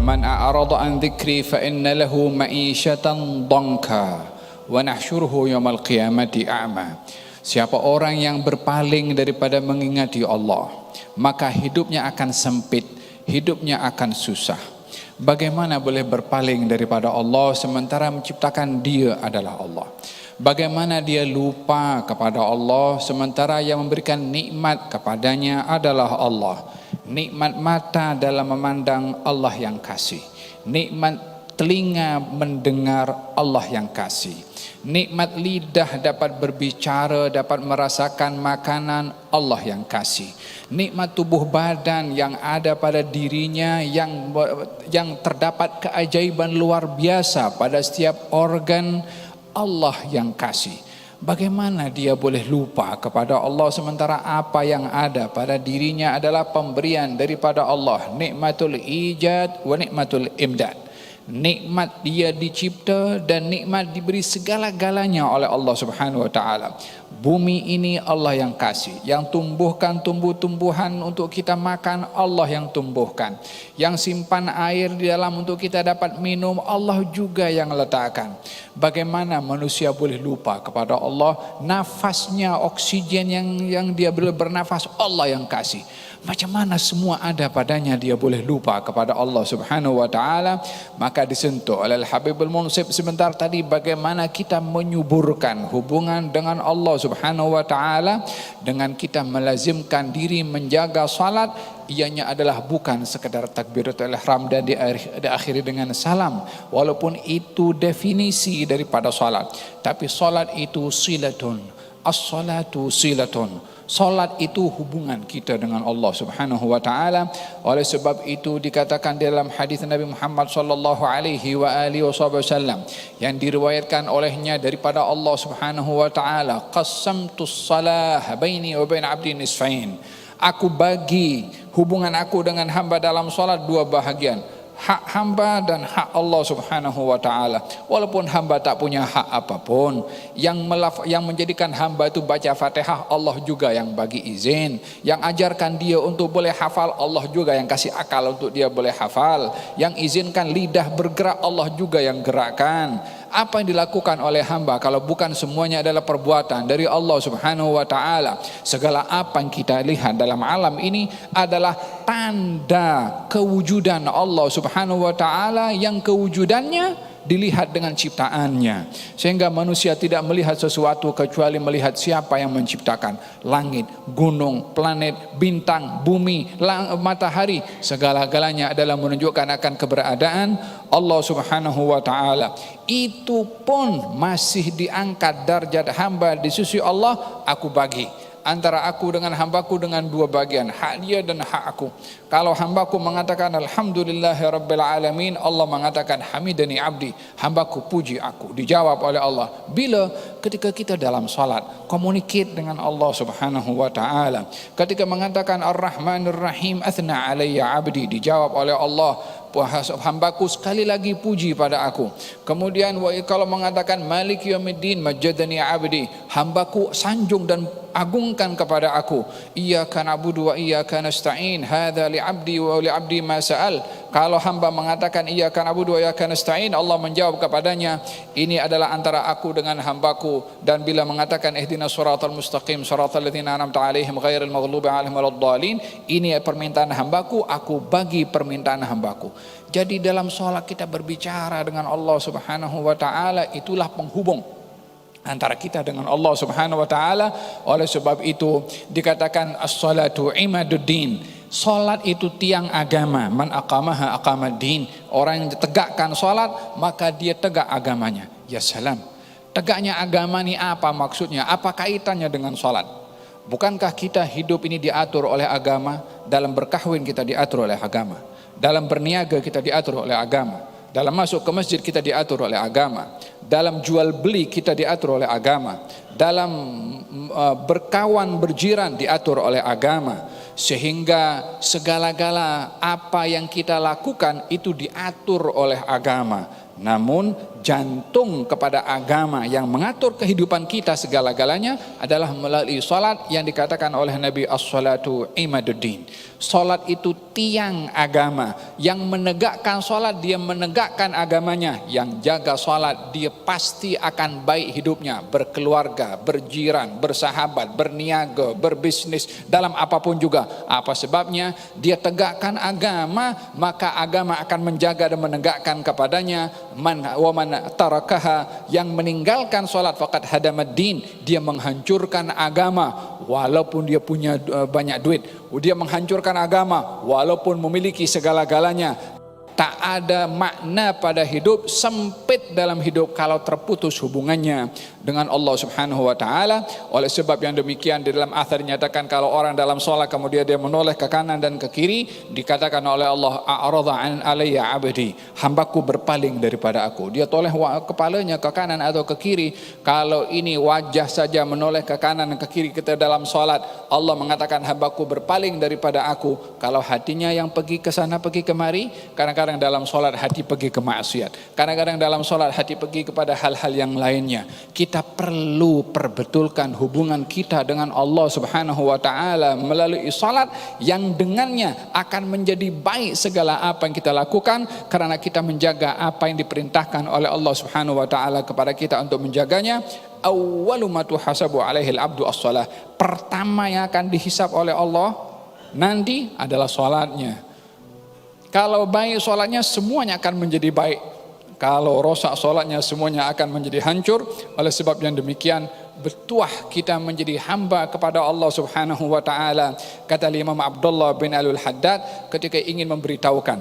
man a'rada an dzikri fa inna lahu ma'isyatan dhanka wa nahsyuruhu yaumal qiyamati a'ma. Siapa orang yang berpaling daripada mengingati Allah, maka hidupnya akan sempit, hidupnya akan susah. Bagaimana boleh berpaling daripada Allah sementara menciptakan dia adalah Allah? Bagaimana dia lupa kepada Allah sementara yang memberikan nikmat kepadanya adalah Allah? Nikmat mata dalam memandang, Allah yang kasih. Nikmat telinga mendengar, Allah yang kasih. Nikmat lidah dapat berbicara, dapat merasakan makanan, Allah yang kasih. Nikmat tubuh badan yang ada pada dirinya, yang terdapat keajaiban luar biasa pada setiap organ, Allah yang kasih. Bagaimana dia boleh lupa kepada Allah sementara apa yang ada pada dirinya adalah pemberian daripada Allah. Nikmatul ijad wa nikmatul imdad. Nikmat dia dicipta dan nikmat diberi segala-galanya oleh Allah Subhanahu wa taala. Bumi ini Allah yang kasih, yang tumbuhkan tumbuh-tumbuhan untuk kita makan, Allah yang tumbuhkan. Yang simpan air di dalam untuk kita dapat minum, Allah juga yang letakkan. Bagaimana manusia boleh lupa kepada Allah? Nafasnya, oksigen yang dia bernafas, Allah yang kasih. Macam mana semua ada padanya dia boleh lupa kepada Allah Subhanahu wa taala? Maka disentuh oleh Habibul Munsib sebentar tadi bagaimana kita menyuburkan hubungan dengan Allah Subhanahu wa taala dengan kita melazimkan diri menjaga salat. Ianya adalah bukan sekadar takbiratul ihram dan diakhiri dengan salam, walaupun itu definisi daripada salat, tapi salat itu silatun, as-salatu silatun. Salat itu hubungan kita dengan Allah Subhanahu wa taala. Oleh sebab itu dikatakan dalam hadis Nabi Muhammad sallallahu alaihi wasallam yang diriwayatkan olehnya daripada Allah Subhanahu wa taala, qasamtus salah baini wa bain 'abdi nisfain. Aku bagi hubungan aku dengan hamba dalam salat dua bahagian. Hak hamba dan hak Allah Subhanahu wa taala. Walaupun hamba tak punya hak apapun, yang menjadikan hamba itu baca Fatihah, Allah juga yang bagi izin. Yang ajarkan dia untuk boleh hafal, Allah juga yang kasih akal untuk dia boleh hafal. Yang izinkan lidah bergerak, Allah juga yang gerakkan. Apa yang dilakukan oleh hamba kalau bukan semuanya adalah perbuatan dari Allah Subhanahu wa taala? Segala apa yang kita lihat dalam alam ini adalah tanda kewujudan Allah Subhanahu wa taala yang kewujudannya dilihat dengan ciptaannya, sehingga manusia tidak melihat sesuatu kecuali melihat siapa yang menciptakan langit, gunung, planet, bintang, bumi, matahari. Segala-galanya adalah menunjukkan akan keberadaan Allah Subhanahu wa taala. Itu pun masih diangkat darjat hamba di sisi Allah. Aku bagi antara aku dengan hambaku dengan dua bagian, hak dia dan hak aku. Kalau hambaku mengatakan alhamdulillahirabbil alamin, Allah mengatakan hamidani abdi, hambaku puji aku. Dijawab oleh Allah bila ketika kita dalam salat communicate dengan Allah Subhanahu wa taala. Ketika mengatakan ar-rahmanir rahim athna alayya abdi, dijawab oleh Allah, hambaku sekali lagi puji pada aku. Kemudian kalau mengatakan malik yaumiddin majjadani abdi, hambaku sanjung dan agungkan kepada aku. Iyyaka na'budu wa iyyaka nasta'in, hadza li'abdi wa li'abdi ma sa'al. Kalau hamba mengatakan iyyaka na'budu wa iyyaka nasta'in, Allah menjawab kepadanya, ini adalah antara aku dengan hambaku. Dan bila mengatakan ihdinas siratal mustaqim siratal ladzina an'amta 'alaihim ghairil maghdubi 'alaihim waladdallin, ini permintaan hambaku, aku bagi permintaan hambaku. Jadi dalam salat kita berbicara dengan Allah Subhanahu wa taala, itulah penghubung antara kita dengan Allah Subhanahu wa taala. Oleh sebab itu dikatakan as-salatu imaduddin. Salat itu tiang agama. Man aqamaha aqamaddin. Orang yang tegakkan salat maka dia tegak agamanya. Ya salam. Tegaknya agama ini apa maksudnya? Apa kaitannya dengan salat? Bukankah kita hidup ini diatur oleh agama? Dalam berkahwin kita diatur oleh agama. Dalam berniaga kita diatur oleh agama. Dalam masuk ke masjid kita diatur oleh agama. Dalam jual beli kita diatur oleh agama. Dalam berkawan berjiran diatur oleh agama. Sehingga segala-gala apa yang kita lakukan itu diatur oleh agama. Namun jantung kepada agama yang mengatur kehidupan kita segala-galanya adalah melalui salat, yang dikatakan oleh Nabi as-salatu imaduddin. Salat itu tiang agama. Yang menegakkan salat dia menegakkan agamanya. Yang jaga salat dia pasti akan baik hidupnya, berkeluarga, berjiran, bersahabat, berniaga, berbisnis, dalam apapun juga. Apa sebabnya? Dia tegakkan agama, maka agama akan menjaga dan menegakkan kepadanya. Man wa man tarakaha, yang meninggalkan salat faqad hadamaddin, dia menghancurkan agama walaupun dia punya banyak duit. Dia menghancurkan agama walaupun memiliki segala-galanya. Tak ada makna pada hidup, sempit dalam hidup kalau terputus hubungannya dengan Allah Subhanahu wa taala. Oleh sebab yang demikian, di dalam athar dinyatakan kalau orang dalam sholat kemudian dia menoleh ke kanan dan ke kiri, dikatakan oleh Allah, a'radha an alayya abdi, hambaku berpaling daripada aku. Dia toleh kepalanya ke kanan atau ke kiri. Kalau ini wajah saja menoleh ke kanan dan ke kiri kita dalam sholat, Allah mengatakan hambaku berpaling daripada aku. Kalau hatinya yang pergi ke sana pergi kemari, kadang-kadang dalam sholat hati pergi ke maksiat, kadang-kadang dalam sholat hati pergi kepada hal-hal yang lainnya. Kita perlu perbetulkan hubungan kita dengan Allah Subhanahu wa taala melalui sholat, yang dengannya akan menjadi baik segala apa yang kita lakukan, karena kita menjaga apa yang diperintahkan oleh Allah Subhanahu wa taala kepada kita untuk menjaganya. Awwalu ma tuhasabu alaihi al-abdu as-shalah. Pertama yang akan dihisab oleh Allah nanti adalah sholatnya. Kalau baik sholatnya, semuanya akan menjadi baik. Kalau rosak sholatnya, semuanya akan menjadi hancur. Oleh sebab yang demikian, bertuah kita menjadi hamba kepada Allah Subhanahu wa taala. Kata Imam Abdullah bin Alul Haddad ketika ingin memberitahukan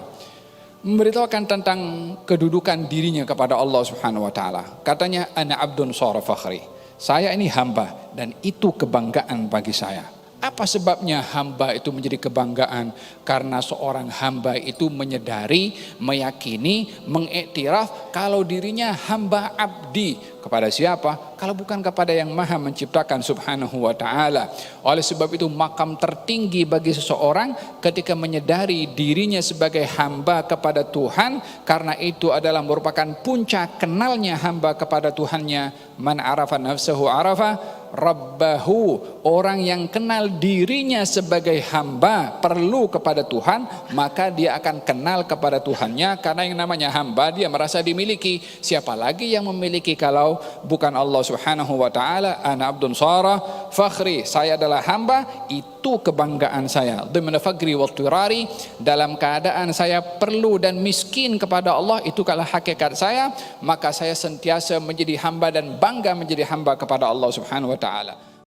tentang kedudukan dirinya kepada Allah Subhanahu wa taala. Katanya, ana abdun sara fakhri. Saya ini hamba dan itu kebanggaan bagi saya. Apa sebabnya hamba itu menjadi kebanggaan? Karena seorang hamba itu menyadari, meyakini, mengiktiraf kalau dirinya hamba abdi. Kepada siapa? Kalau bukan kepada yang maha menciptakan Subhanahu wa ta'ala. Oleh sebab itu makam tertinggi bagi seseorang ketika menyadari dirinya sebagai hamba kepada Tuhan, karena itu adalah merupakan puncak kenalnya hamba kepada Tuhannya. Man arafa nafsahu arafa rabbahu. Orang yang kenal dirinya sebagai hamba perlu kepada Tuhan, maka dia akan kenal kepada Tuhannya. Karena yang namanya hamba dia merasa dimiliki. Siapa lagi yang memiliki kalau bukan Allah Subhanahu wa ta'ala? Ana abdun sara fakhri. Saya adalah hamba, itu kebanggaan saya. Dhimna faqri wa tirari, dalam keadaan saya perlu dan miskin kepada Allah, itu kalau hakikat saya, maka saya sentiasa menjadi hamba dan bangga menjadi hamba kepada Allah Subhanahu wa ta'ala.